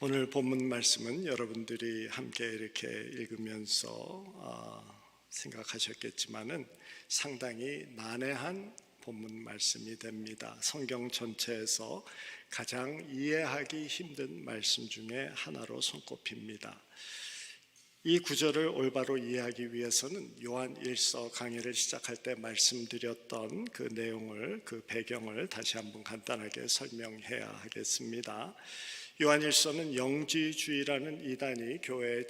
오늘 본문 말씀은 여러분들이 함께 이렇게 읽으면서 생각하셨겠지만은 상당히 난해한 본문 말씀이 됩니다. 성경 전체에서 가장 이해하기 힘든 말씀 중에 하나로 손꼽힙니다. 이 구절을 올바로 이해하기 위해서는 요한 1서 강의를 시작할 때 말씀드렸던 그 내용을, 그 배경을 다시 한번 간단하게 설명해야 하겠습니다. 요한 1서는 영지주의라는 이단이 교회에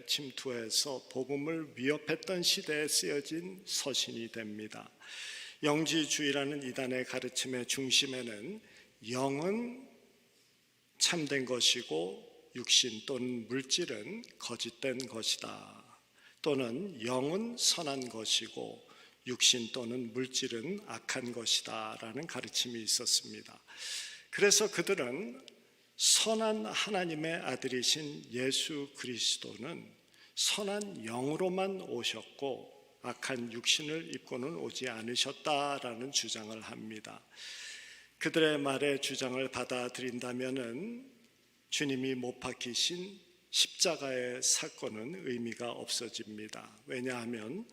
침투해서 복음을 위협했던 시대에 쓰여진 서신이 됩니다. 영지주의라는 이단의 가르침의 중심에는 영은 참된 것이고 육신 또는 물질은 거짓된 것이다, 또는 영은 선한 것이고 육신 또는 물질은 악한 것이다 라는 가르침이 있었습니다. 그래서 그들은 선한 하나님의 아들이신 예수 그리스도는 선한 영으로만 오셨고 악한 육신을 입고는 오지 않으셨다라는 주장을 합니다. 그들의 말의 주장을 받아들인다면은 주님이 못 박히신 십자가의 사건은 의미가 없어집니다. 왜냐하면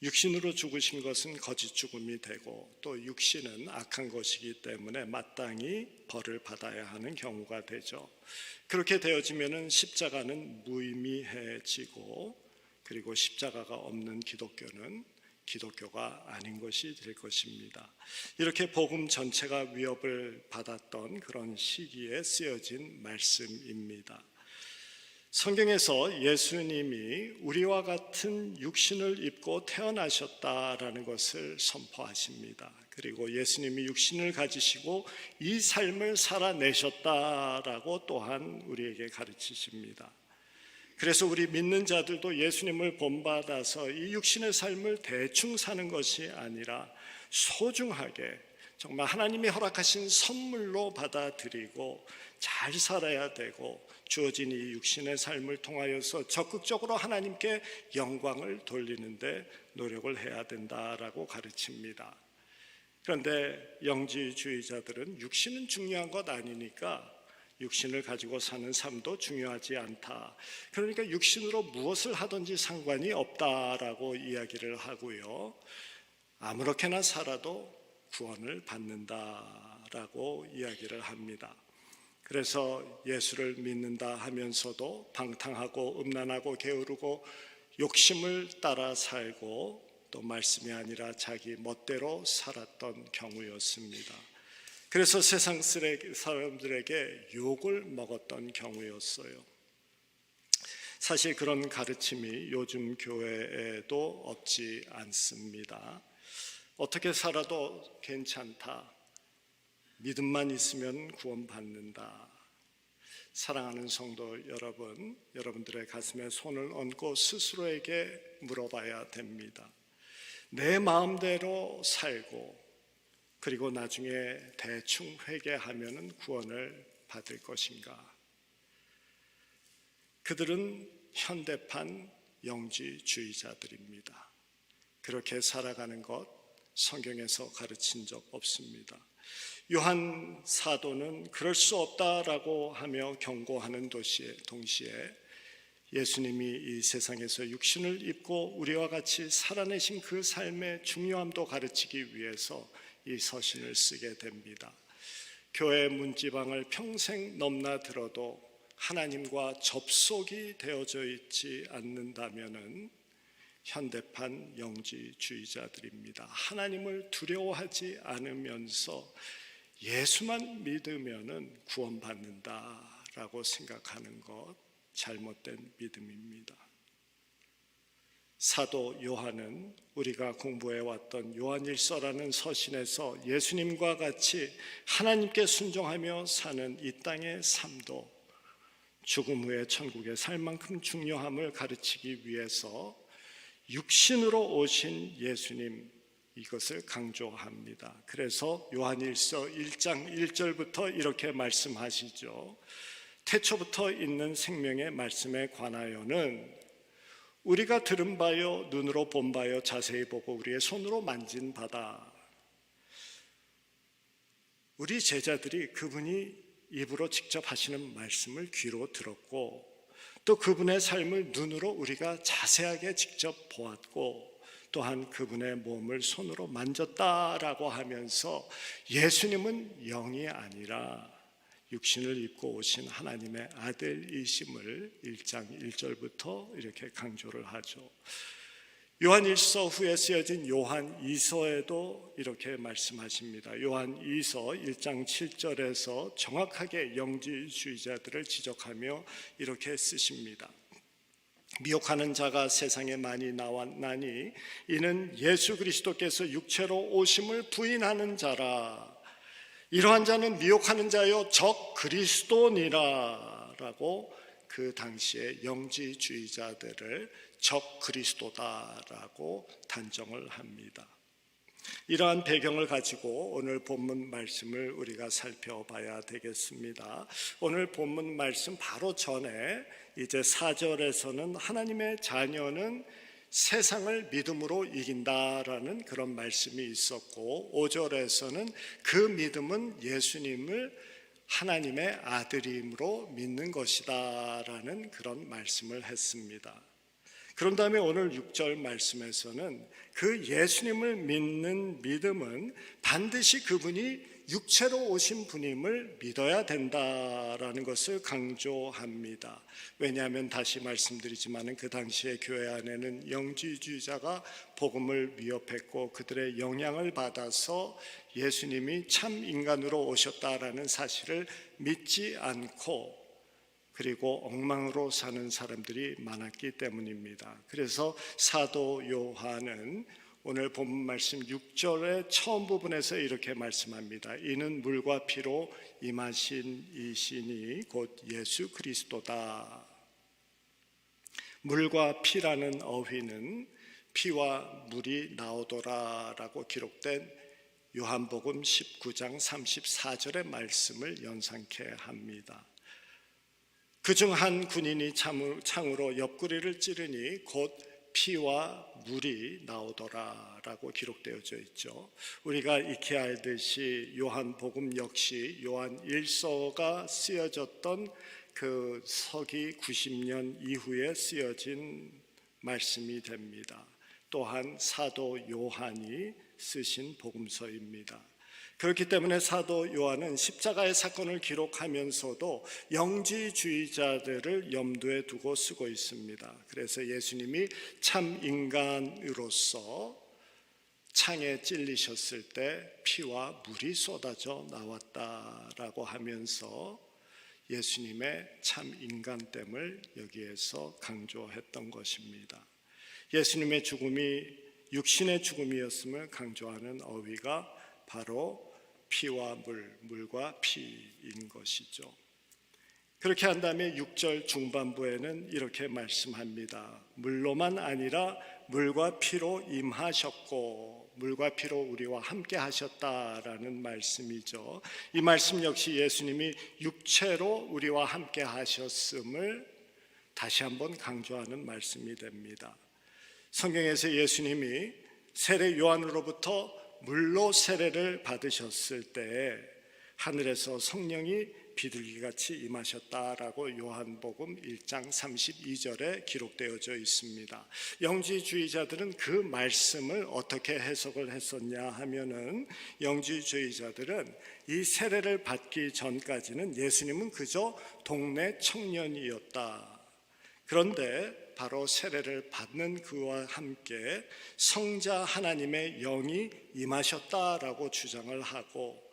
육신으로 죽으신 것은 거짓 죽음이 되고 또 육신은 악한 것이기 때문에 마땅히 벌을 받아야 하는 경우가 되죠. 그렇게 되어지면은 십자가는 무의미해지고, 그리고 십자가가 없는 기독교는 기독교가 아닌 것이 될 것입니다. 이렇게 복음 전체가 위협을 받았던 그런 시기에 쓰여진 말씀입니다. 성경에서 예수님이 우리와 같은 육신을 입고 태어나셨다라는 것을 선포하십니다. 그리고 예수님이 육신을 가지시고 이 삶을 살아내셨다라고 또한 우리에게 가르치십니다. 그래서 우리 믿는 자들도 예수님을 본받아서 이 육신의 삶을 대충 사는 것이 아니라 소중하게 정말 하나님이 허락하신 선물로 받아들이고 잘 살아야 되고, 주어진 이 육신의 삶을 통하여서 적극적으로 하나님께 영광을 돌리는데 노력을 해야 된다라고 가르칩니다. 그런데 영지주의자들은 육신은 중요한 것 아니니까 육신을 가지고 사는 삶도 중요하지 않다, 그러니까 육신으로 무엇을 하든지 상관이 없다라고 이야기를 하고요, 아무렇게나 살아도 구원을 받는다라고 이야기를 합니다. 그래서 예수를 믿는다 하면서도 방탕하고 음란하고 게으르고 욕심을 따라 살고 또 말씀이 아니라 자기 멋대로 살았던 경우였습니다. 그래서 세상 사람들에게 욕을 먹었던 경우였어요. 사실 그런 가르침이 요즘 교회에도 없지 않습니다. 어떻게 살아도 괜찮다, 믿음만 있으면 구원받는다. 사랑하는 성도 여러분, 여러분들의 가슴에 손을 얹고 스스로에게 물어봐야 됩니다. 내 마음대로 살고 그리고 나중에 대충 회개하면 구원을 받을 것인가? 그들은 현대판 영지주의자들입니다. 그렇게 살아가는 것 성경에서 가르친 적 없습니다. 요한 사도는 그럴 수 없다라고 하며 경고하는 동시에 예수님이 이 세상에서 육신을 입고 우리와 같이 살아내신 그 삶의 중요함도 가르치기 위해서 이 서신을 쓰게 됩니다. 교회 문지방을 평생 넘나들어도 하나님과 접속이 되어져 있지 않는다면은 현대판 영지주의자들입니다. 하나님을 두려워하지 않으면서 예수만 믿으면은 구원받는다라고 생각하는 것, 잘못된 믿음입니다. 사도 요한은 우리가 공부해왔던 요한일서라는 서신에서 예수님과 같이 하나님께 순종하며 사는 이 땅의 삶도 죽음 후에 천국에 살 만큼 중요함을 가르치기 위해서 육신으로 오신 예수님, 이것을 강조합니다. 그래서 요한일서 1장 1절부터 이렇게 말씀하시죠. 태초부터 있는 생명의 말씀에 관하여는 우리가 들은 바요 눈으로 본 바요 자세히 보고 우리의 손으로 만진 바다. 우리 제자들이 그분이 입으로 직접 하시는 말씀을 귀로 들었고, 또 그분의 삶을 눈으로 우리가 자세하게 직접 보았고, 또한 그분의 몸을 손으로 만졌다라고 하면서 예수님은 영이 아니라 육신을 입고 오신 하나님의 아들이심을 1장 1절부터 이렇게 강조를 하죠. 요한 1서 후에 쓰여진 요한 2서에도 이렇게 말씀하십니다. 요한 2서 1장 7절에서 정확하게 영지주의자들을 지적하며 이렇게 쓰십니다. 미혹하는 자가 세상에 많이 나왔나니 이는 예수 그리스도께서 육체로 오심을 부인하는 자라. 이러한 자는 미혹하는 자요 적 그리스도니라 라고 그 당시에 영지주의자들을 적 그리스도다라고 단정을 합니다. 이러한 배경을 가지고 오늘 본문 말씀을 우리가 살펴봐야 되겠습니다. 오늘 본문 말씀 바로 전에 이제 4절에서는 하나님의 자녀는 세상을 믿음으로 이긴다라는 그런 말씀이 있었고, 5절에서는 그 믿음은 예수님을 하나님의 아들임으로 믿는 것이다 라는 그런 말씀을 했습니다. 그런 다음에 오늘 6절 말씀에서는 그 예수님을 믿는 믿음은 반드시 그분이 육체로 오신 분임을 믿어야 된다라는 것을 강조합니다. 왜냐하면 다시 말씀드리지만 그 당시에 교회 안에는 영지주의자가 복음을 위협했고 그들의 영향을 받아서 예수님이 참 인간으로 오셨다라는 사실을 믿지 않고 그리고 엉망으로 사는 사람들이 많았기 때문입니다. 그래서 사도 요한은 오늘 본문 말씀 6절의 처음 부분에서 이렇게 말씀합니다. 이는 물과 피로 임하신 이신이 곧 예수 그리스도다. 물과 피라는 어휘는 피와 물이 나오더라 라고 기록된 요한복음 19장 34절의 말씀을 연상케 합니다. 그중 한 군인이 창으로 옆구리를 찌르니 곧 피와 물이 나오더라 라고 기록되어져 있죠. 우리가 익히 알듯이 요한복음 역시 요한 1서가 쓰여졌던 그 서기 90년 이후에 쓰여진 말씀이 됩니다. 또한 사도 요한이 쓰신 복음서입니다. 그렇기 때문에 사도 요한은 십자가의 사건을 기록하면서도 영지주의자들을 염두에 두고 쓰고 있습니다. 그래서 예수님이 참 인간으로서 창에 찔리셨을 때 피와 물이 쏟아져 나왔다라고 하면서 예수님의 참 인간됨을 여기에서 강조했던 것입니다. 예수님의 죽음이 육신의 죽음이었음을 강조하는 어휘가 바로 피와 물과 피인 것이죠. 그렇게 한 다음에 6절 중반부에는 이렇게 말씀합니다. 물로만 아니라 물과 피로 임하셨고 물과 피로 우리와 함께 하셨다라는 말씀이죠. 이 말씀 역시 예수님이 육체로 우리와 함께 하셨음을 다시 한번 강조하는 말씀이 됩니다. 성경에서 예수님이 세례 요한으로부터 물로 세례를 받으셨을 때 하늘에서 성령이 비둘기같이 임하셨다라고 요한복음 1장 32절에 기록되어져 있습니다. 영지주의자들은 그 말씀을 어떻게 해석을 했었냐 하면은 영지주의자들은 이 세례를 받기 전까지는 예수님은 그저 동네 청년이었다. 그런데 바로 세례를 받는 그와 함께 성자 하나님의 영이 임하셨다라고 주장을 하고,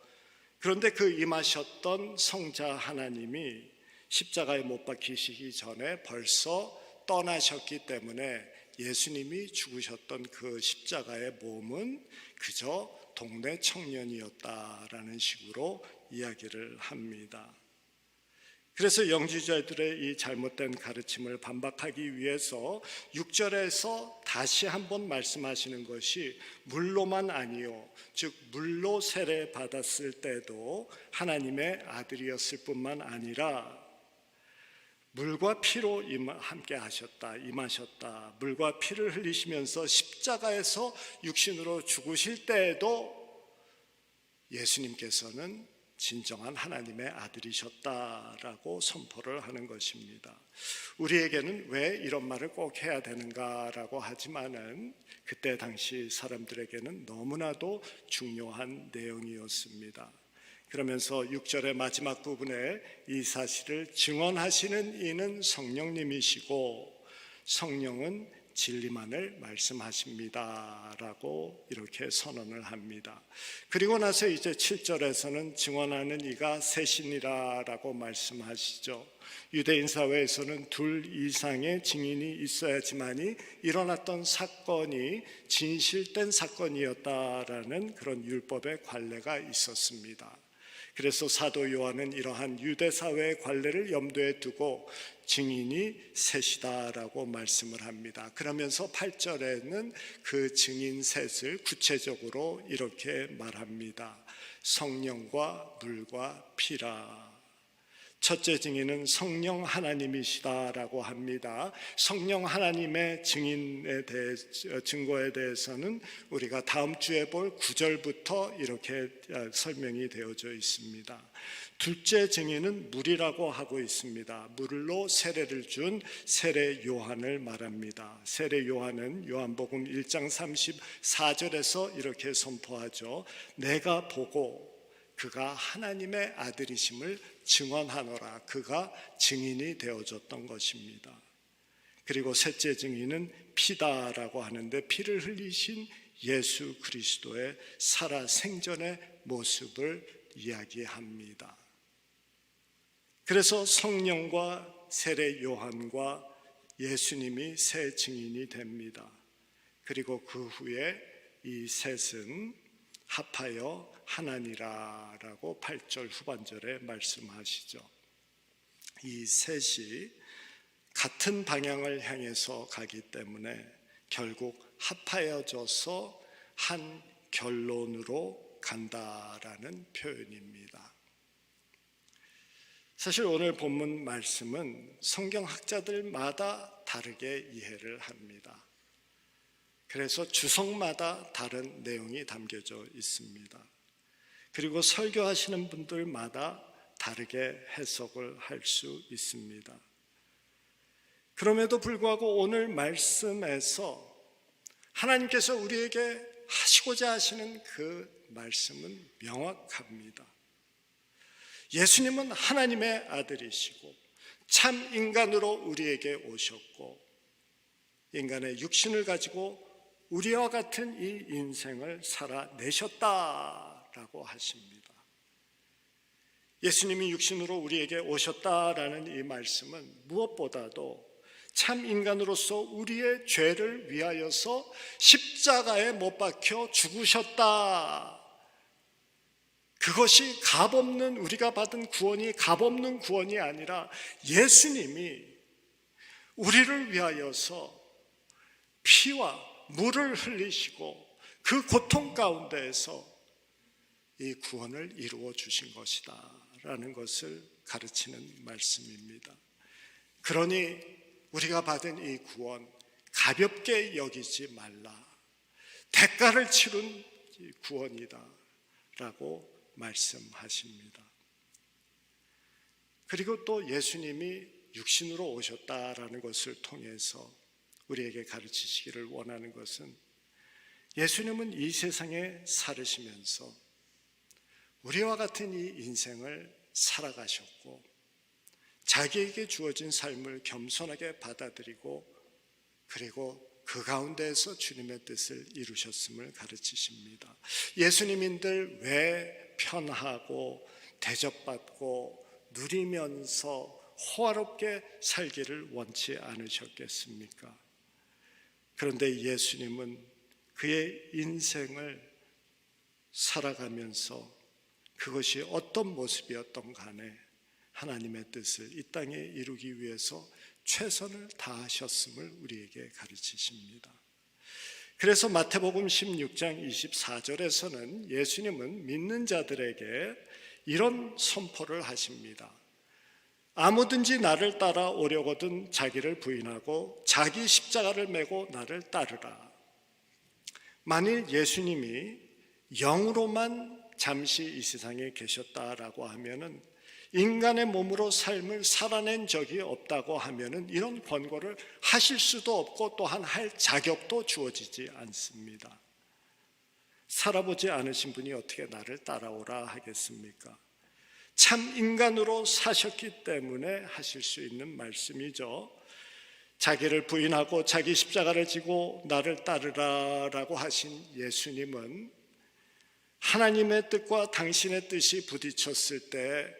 그런데 그 임하셨던 성자 하나님이 십자가에 못 박히시기 전에 벌써 떠나셨기 때문에 예수님이 죽으셨던 그 십자가의 몸은 그저 동네 청년이었다라는 식으로 이야기를 합니다. 그래서 영지주의자들의 이 잘못된 가르침을 반박하기 위해서 6절에서 다시 한번 말씀하시는 것이 물로만 아니요, 즉 물로 세례 받았을 때도 하나님의 아들이었을 뿐만 아니라 물과 피로 함께 하셨다, 임하셨다. 물과 피를 흘리시면서 십자가에서 육신으로 죽으실 때에도 예수님께서는 진정한 하나님의 아들이셨다라고 선포를 하는 것입니다. 우리에게는 왜 이런 말을 꼭 해야 되는가라고 하지만은 그때 당시 사람들에게는 너무나도 중요한 내용이었습니다. 그러면서 6절의 마지막 부분에 이 사실을 증언하시는 이는 성령님이시고 성령은 진리만을 말씀하십니다 라고 이렇게 선언을 합니다. 그리고 나서 이제 7절에서는 증언하는 이가 셋이니라 라고 말씀하시죠. 유대인 사회에서는 둘 이상의 증인이 있어야지만이 일어났던 사건이 진실된 사건이었다라는 그런 율법의 관례가 있었습니다. 그래서 사도 요한은 이러한 유대 사회의 관례를 염두에 두고 증인이 셋이다라고 말씀을 합니다. 그러면서 8절에는 그 증인 셋을 구체적으로 이렇게 말합니다. 성령과 물과 피라. 첫째 증인은 성령 하나님이시다라고 합니다. 성령 하나님의 증거에 대해서는 우리가 다음 주에 볼 9절부터 이렇게 설명이 되어져 있습니다. 둘째 증인은 물이라고 하고 있습니다. 물로 세례를 준 세례 요한을 말합니다. 세례 요한은 요한복음 1장 34절에서 이렇게 선포하죠. 내가 보고 그가 하나님의 아들이심을 증언하노라. 그가 증인이 되어졌던 것입니다. 그리고 셋째 증인은 피다라고 하는데 피를 흘리신 예수 그리스도의 살아생전의 모습을 이야기합니다. 그래서 성령과 세례 요한과 예수님이 새 증인이 됩니다. 그리고 그 후에 이 셋은 합하여 하나니라라고 8절 후반절에 말씀하시죠. 이 셋이 같은 방향을 향해서 가기 때문에 결국 합하여져서 한 결론으로 간다라는 표현입니다. 사실 오늘 본문 말씀은 성경학자들마다 다르게 이해를 합니다. 그래서 주석마다 다른 내용이 담겨져 있습니다. 그리고 설교하시는 분들마다 다르게 해석을 할 수 있습니다. 그럼에도 불구하고 오늘 말씀에서 하나님께서 우리에게 하시고자 하시는 그 말씀은 명확합니다. 예수님은 하나님의 아들이시고 참 인간으로 우리에게 오셨고 인간의 육신을 가지고 우리와 같은 이 인생을 살아내셨다라고 하십니다. 예수님이 육신으로 우리에게 오셨다라는 이 말씀은 무엇보다도 참 인간으로서 우리의 죄를 위하여서 십자가에 못 박혀 죽으셨다. 그것이 값없는 우리가 받은 구원이 값없는 구원이 아니라 예수님이 우리를 위하여서 피와 물을 흘리시고 그 고통 가운데에서 이 구원을 이루어 주신 것이다 라는 것을 가르치는 말씀입니다. 그러니 우리가 받은 이 구원 가볍게 여기지 말라. 대가를 치른 구원이다 라고 말씀하십니다. 그리고 또 예수님이 육신으로 오셨다라는 것을 통해서 우리에게 가르치시기를 원하는 것은 예수님은 이 세상에 살으시면서 우리와 같은 이 인생을 살아가셨고 자기에게 주어진 삶을 겸손하게 받아들이고 그리고 그 가운데에서 주님의 뜻을 이루셨음을 가르치십니다. 예수님인들 왜 편하고 대접받고 누리면서 호화롭게 살기를 원치 않으셨겠습니까? 그런데 예수님은 그의 인생을 살아가면서 그것이 어떤 모습이었던 간에 하나님의 뜻을 이 땅에 이루기 위해서 최선을 다하셨음을 우리에게 가르치십니다. 그래서 마태복음 16장 24절에서는 예수님은 믿는 자들에게 이런 선포를 하십니다. 아무든지 나를 따라오려거든 자기를 부인하고 자기 십자가를 메고 나를 따르라. 만일 예수님이 영으로만 잠시 이 세상에 계셨다라고 하면은 인간의 몸으로 삶을 살아낸 적이 없다고 하면은 이런 권고를 하실 수도 없고 또한 할 자격도 주어지지 않습니다. 살아보지 않으신 분이 어떻게 나를 따라오라 하겠습니까? 참 인간으로 사셨기 때문에 하실 수 있는 말씀이죠. 자기를 부인하고 자기 십자가를 지고 나를 따르라라고 하신 예수님은 하나님의 뜻과 당신의 뜻이 부딪혔을 때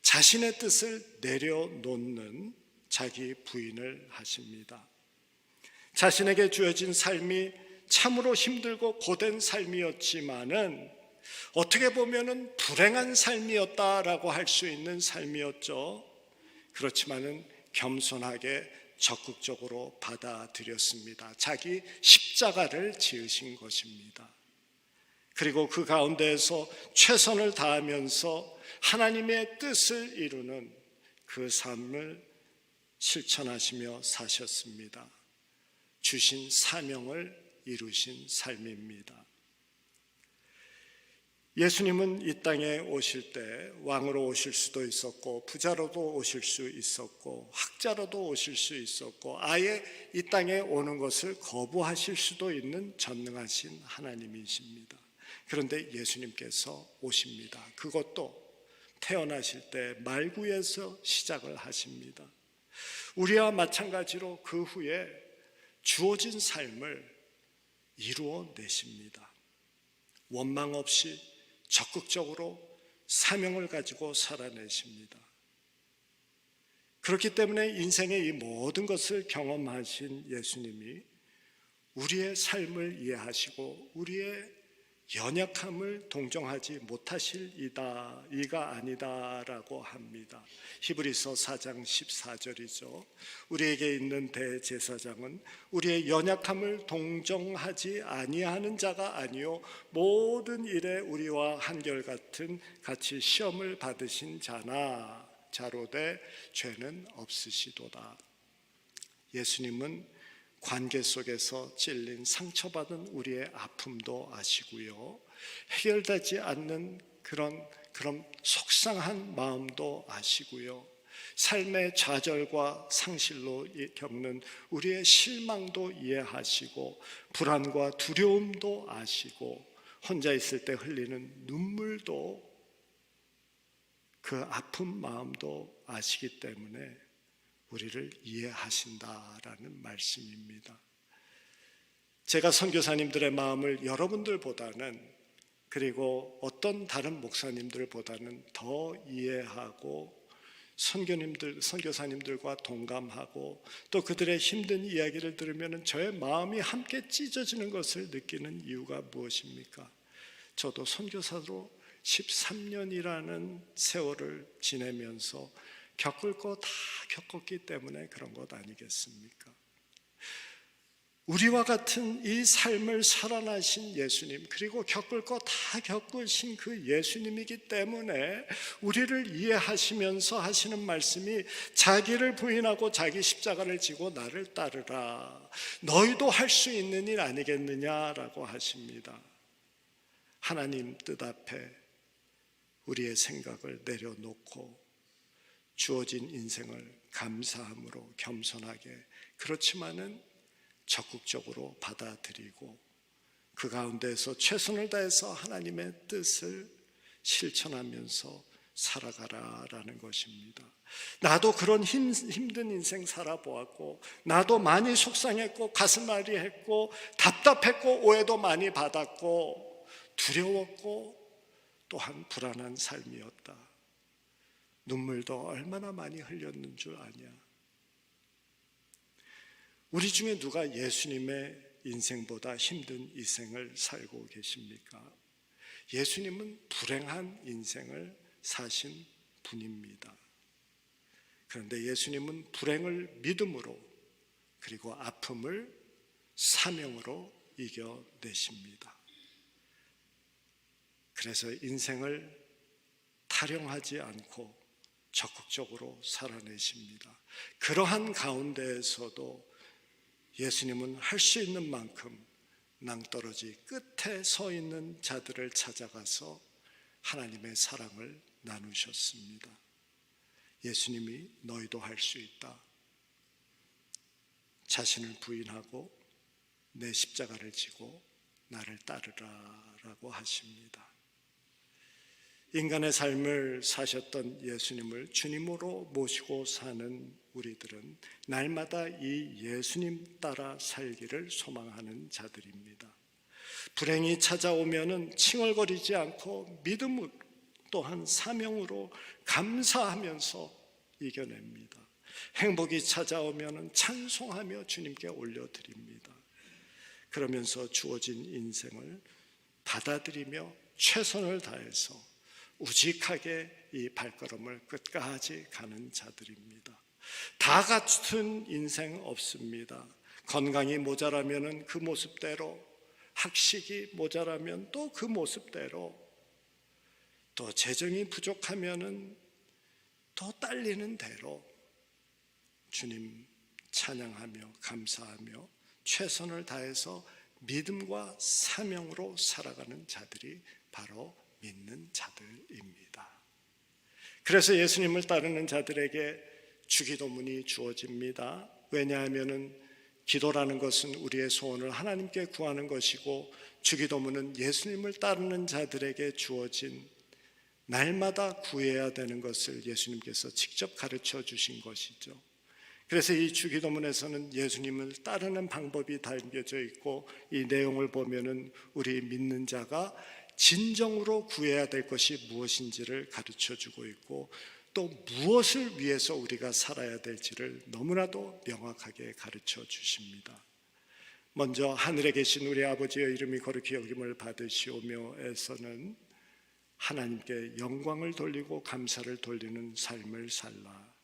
자신의 뜻을 내려놓는 자기 부인을 하십니다. 자신에게 주어진 삶이 참으로 힘들고 고된 삶이었지만은 어떻게 보면은 불행한 삶이었다라고 할 수 있는 삶이었죠. 그렇지만은 겸손하게 적극적으로 받아들였습니다. 자기 십자가를 지으신 것입니다. 그리고 그 가운데에서 최선을 다하면서 하나님의 뜻을 이루는 그 삶을 실천하시며 사셨습니다. 주신 사명을 이루신 삶입니다. 예수님은 이 땅에 오실 때 왕으로 오실 수도 있었고 부자로도 오실 수 있었고 학자로도 오실 수 있었고 아예 이 땅에 오는 것을 거부하실 수도 있는 전능하신 하나님이십니다. 그런데 예수님께서 오십니다. 그것도 태어나실 때 말구에서 시작을 하십니다. 우리와 마찬가지로 그 후에 주어진 삶을 이루어 내십니다. 원망 없이 적극적으로 사명을 가지고 살아내십니다. 그렇기 때문에 인생의 이 모든 것을 경험하신 예수님이 우리의 삶을 이해하시고 우리의 연약함을 동정하지 못하실 이가 아니다라고 합니다. 히브리서 4장 14절이죠. 우리에게 있는 대제사장은 우리의 연약함을 동정하지 아니하는 자가 아니요 모든 일에 우리와 한결같은 같이 시험을 받으신 자로되 죄는 없으시도다. 예수님은 관계 속에서 찔린 상처받은 우리의 아픔도 아시고요, 해결되지 않는 그런 속상한 마음도 아시고요, 삶의 좌절과 상실로 겪는 우리의 실망도 이해하시고 불안과 두려움도 아시고 혼자 있을 때 흘리는 눈물도 그 아픈 마음도 아시기 때문에 우리를 이해하신다라는 말씀입니다. 제가 선교사님들의 마음을 여러분들보다는, 그리고 어떤 다른 목사님들보다는 더 이해하고 선교사님들과 동감하고 또 그들의 힘든 이야기를 들으면 저의 마음이 함께 찢어지는 것을 느끼는 이유가 무엇입니까? 저도 선교사로 13년이라는 세월을 지내면서 겪을 거 다 겪었기 때문에 그런 것 아니겠습니까? 우리와 같은 이 삶을 살아나신 예수님, 그리고 겪을 거 다 겪으신 그 예수님이기 때문에 우리를 이해하시면서 하시는 말씀이 자기를 부인하고 자기 십자가를 지고 나를 따르라. 너희도 할 수 있는 일 아니겠느냐라고 하십니다. 하나님 뜻 앞에 우리의 생각을 내려놓고 주어진 인생을 감사함으로 겸손하게, 그렇지만은 적극적으로 받아들이고 그 가운데서 최선을 다해서 하나님의 뜻을 실천하면서 살아가라라는 것입니다. 나도 그런 힘든 인생 살아보았고, 나도 많이 속상했고 가슴 아리했고 답답했고 오해도 많이 받았고 두려웠고 또한 불안한 삶이었다. 눈물도 얼마나 많이 흘렸는 줄 아냐. 우리 중에 누가 예수님의 인생보다 힘든 인생을 살고 계십니까? 예수님은 불행한 인생을 사신 분입니다. 그런데 예수님은 불행을 믿음으로, 그리고 아픔을 사명으로 이겨내십니다. 그래서 인생을 타령하지 않고 적극적으로 살아내십니다. 그러한 가운데에서도 예수님은 할 수 있는 만큼 낭떠러지 끝에 서 있는 자들을 찾아가서 하나님의 사랑을 나누셨습니다. 예수님이 너희도 할 수 있다. 자신을 부인하고 내 십자가를 지고 나를 따르라 라고 하십니다. 인간의 삶을 사셨던 예수님을 주님으로 모시고 사는 우리들은 날마다 이 예수님 따라 살기를 소망하는 자들입니다. 불행이 찾아오면은 칭얼거리지 않고 믿음 또한 사명으로 감사하면서 이겨냅니다. 행복이 찾아오면은 찬송하며 주님께 올려드립니다. 그러면서 주어진 인생을 받아들이며 최선을 다해서 우직하게 이 발걸음을 끝까지 가는 자들입니다. 다 같은 인생 없습니다. 건강이 모자라면 그 모습대로, 학식이 모자라면 또 그 모습대로, 또 재정이 부족하면 더 딸리는 대로 주님 찬양하며 감사하며 최선을 다해서 믿음과 사명으로 살아가는 자들이 바로 믿는 자들입니다. 그래서 예수님을 따르는 자들에게 주기도문이 주어집니다. 왜냐하면 기도라는 것은 우리의 소원을 하나님께 구하는 것이고, 주기도문은 예수님을 따르는 자들에게 주어진 날마다 구해야 되는 것을 예수님께서 직접 가르쳐 주신 것이죠. 그래서 이 주기도문에서는 예수님을 따르는 방법이 담겨져 있고, 이 내용을 보면은 우리 믿는 자가 진정으로 구해야 될 것이 무엇인지를 가르쳐 주고 있고, 또 무엇을 위해서 우리가 살아야 될지를 너무나도 명확하게 가르쳐 주십니다. 먼저 하늘에 계신 우리 아버지의 이름이 거룩히 여김을 받으시오며에서는 하나님께 영광을 돌리고 감사를 돌리는 삶을 살라.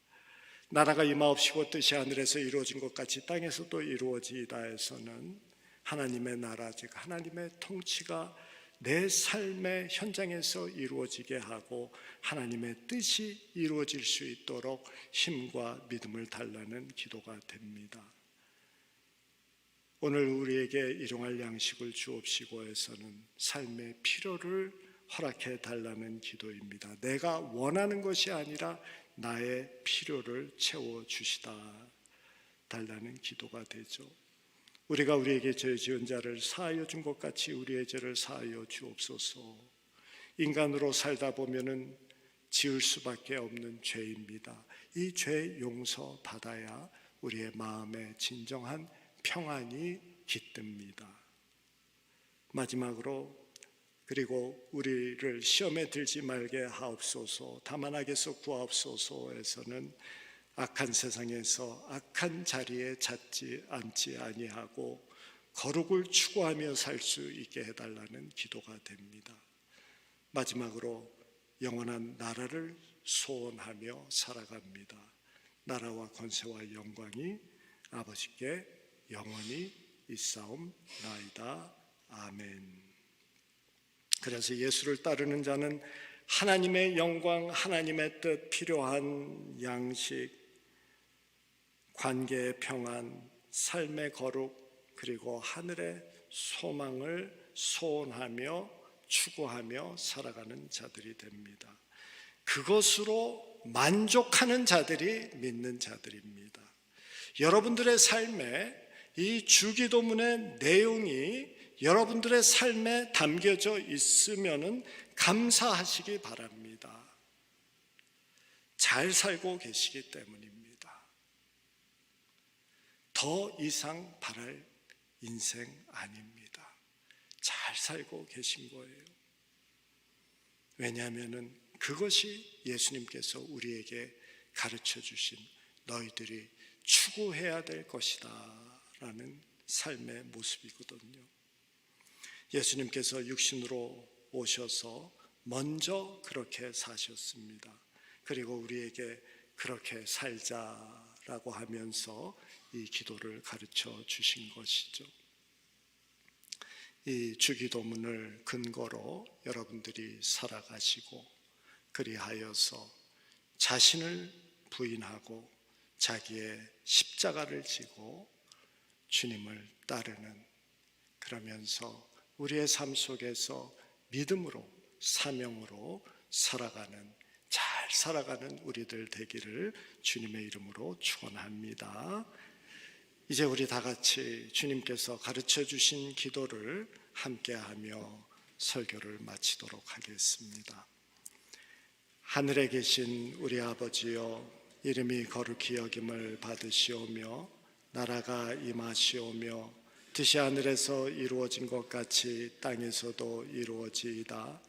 나라가 임하옵시고 뜻이 하늘에서 이루어진 것 같이 땅에서도 이루어지이다에서는 하나님의 나라, 즉 하나님의 통치가 내 삶의 현장에서 이루어지게 하고 하나님의 뜻이 이루어질 수 있도록 힘과 믿음을 달라는 기도가 됩니다. 오늘 우리에게 일용할 양식을 주옵시고에서는 삶의 필요를 허락해 달라는 기도입니다. 내가 원하는 것이 아니라 나의 필요를 채워주시다 달라는 기도가 되죠. 우리가 우리에게 죄 지은 자를 사하여 준 것 같이 우리의 죄를 사하여 주옵소서. 인간으로 살다 보면은 지을 수밖에 없는 죄입니다. 이 죄 용서 받아야 우리의 마음에 진정한 평안이 깃듭니다. 마지막으로, 그리고 우리를 시험에 들지 말게 하옵소서, 다만 악에서 구하옵소서에서는 악한 세상에서 악한 자리에 앉지 아니하고 거룩을 추구하며 살 수 있게 해달라는 기도가 됩니다. 마지막으로 영원한 나라를 소원하며 살아갑니다. 나라와 권세와 영광이 아버지께 영원히 있사옵나이다. 아멘. 그래서 예수를 따르는 자는 하나님의 영광, 하나님의 뜻, 필요한 양식, 관계의 평안, 삶의 거룩, 그리고 하늘의 소망을 소원하며 추구하며 살아가는 자들이 됩니다. 그것으로 만족하는 자들이 믿는 자들입니다. 여러분들의 삶에 이 주기도문의 내용이 여러분들의 삶에 담겨져 있으면은 감사하시기 바랍니다. 잘 살고 계시기 때문입니다. 더 이상 바랄 인생 아닙니다. 잘 살고 계신 거예요. 왜냐하면은 그것이 예수님께서 우리에게 가르쳐 주신 너희들이 추구해야 될 것이다 라는 삶의 모습이거든요. 예수님께서 육신으로 오셔서 먼저 그렇게 사셨습니다. 그리고 우리에게 그렇게 살자라고 하면서 이 기도를 가르쳐 주신 것이죠. 이 주기도문을 근거로 여러분들이 살아가시고, 그리하여서 자신을 부인하고 자기의 십자가를 지고 주님을 따르는, 그러면서 우리의 삶 속에서 믿음으로 사명으로 살아가는, 잘 살아가는 우리들 되기를 주님의 이름으로 축원합니다. 이제 우리 다 같이 주님께서 가르쳐 주신 기도를 함께하며 설교를 마치도록 하겠습니다. 하늘에 계신 우리 아버지여, 이름이 거룩히 여김을 받으시오며 나라가 임하시오며 뜻이 하늘에서 이루어진 것 같이 땅에서도 이루어지이다.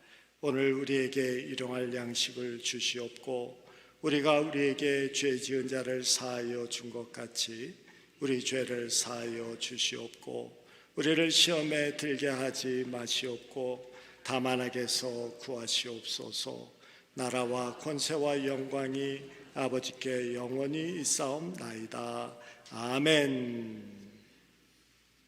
오늘 우리에게 일용할 양식을 주시옵고 우리가 우리에게 죄 지은 자를 사하여 준 것 같이 우리 죄를 사하여 주시옵고 우리를 시험에 들게 하지 마시옵고 다만 악에서 구하시옵소서. 나라와 권세와 영광이 아버지께 영원히 있사옵나이다. 아멘.